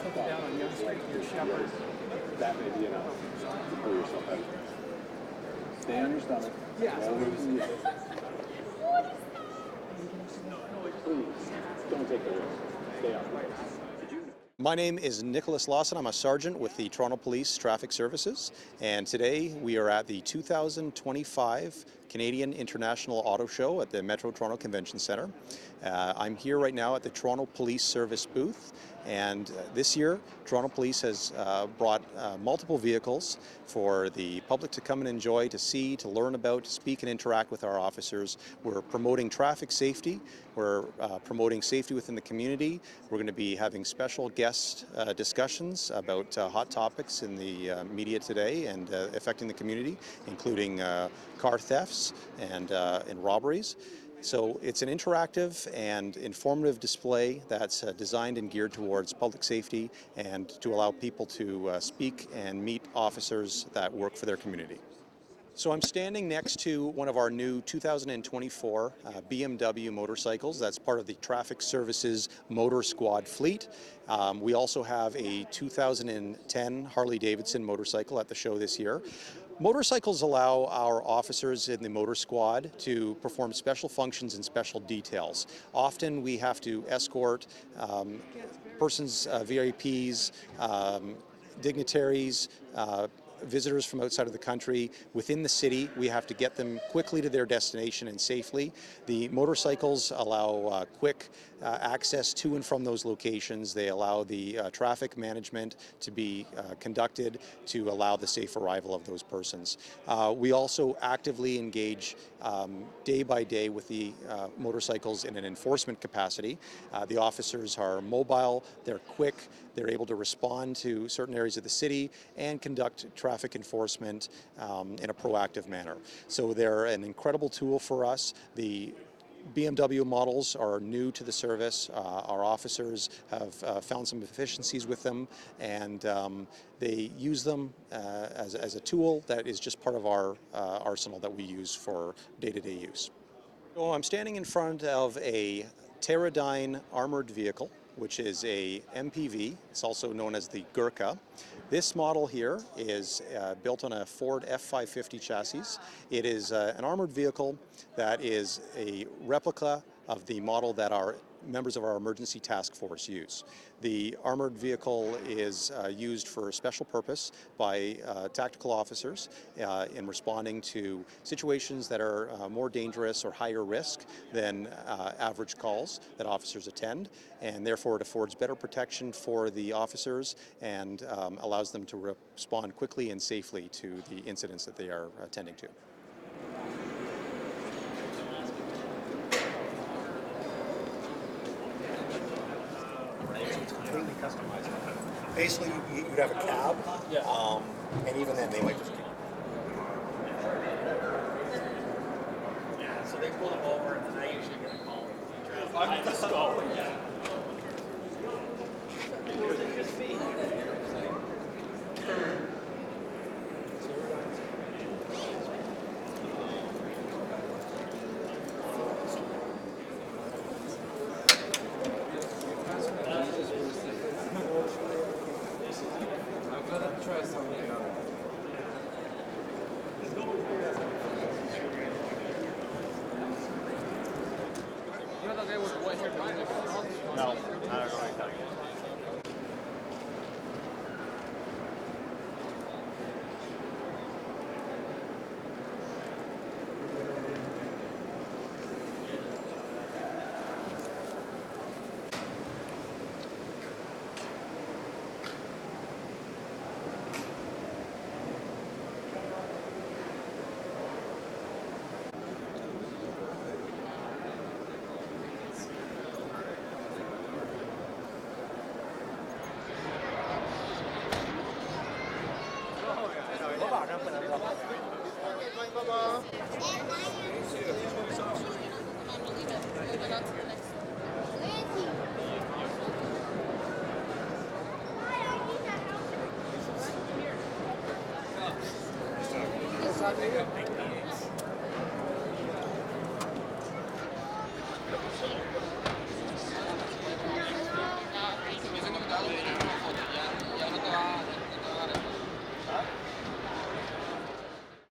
Take it down on Young Street near Shepherd. That may be enough to pull yourself out. Stay on your stomach. Yeah. Please, don't take the risk. Stay on. My name is Nicholas Lawson. I'm a sergeant with the Toronto Police Traffic Services, and today we are at the 2025 Canadian International Auto Show at the Metro Toronto Convention Centre. I'm here right now at the Toronto Police Service booth, and this year Toronto Police has brought multiple vehicles for the public to come and enjoy, to see, to learn about, to speak and interact with our officers. We're promoting traffic safety. We're promoting safety within the community. We're going to be having special guest discussions about hot topics in the media today and affecting the community, including car thefts and robberies. So it's an interactive and informative display that's designed and geared towards public safety and to allow people to speak and meet officers that work for their community. So I'm standing next to one of our new 2024 BMW motorcycles. That's part of the Traffic Services Motor Squad fleet. We also have a 2010 Harley-Davidson motorcycle at the show this year. Motorcycles allow our officers in the motor squad to perform special functions and special details. Often we have to escort persons, VIPs, dignitaries, visitors from outside of the country within the city. We have to get them quickly to their destination and safely. The motorcycles allow quick access to and from those locations. They allow the traffic management to be conducted to allow the safe arrival of those persons. We also actively engage day by day with the motorcycles in an enforcement capacity. The officers are mobile, they're quick, they're able to respond to certain areas of the city and conduct traffic enforcement in a proactive manner. So they're an incredible tool for us. The BMW models are new to the service. Our officers have found some efficiencies with them, and they use them as a tool that is just part of our arsenal that we use for day-to-day use. So I'm standing in front of a Teradyne armored vehicle, which is a MPV. It's also known as the Gurkha. This model here is built on a Ford F550 chassis. It is an armored vehicle that is a replica of the model that our members of our emergency task force use. The armored vehicle is used for a special purpose by tactical officers in responding to situations that are more dangerous or higher risk than average calls that officers attend, and therefore it affords better protection for the officers and allows them to respond quickly and safely to the incidents that they are attending to. Completely customizable. Basically, you'd have a cab, and even then, they might just keep. Yeah, so they pull them over, and then I usually get a call. I just go. No, I don't know what you're talking about. Thank you.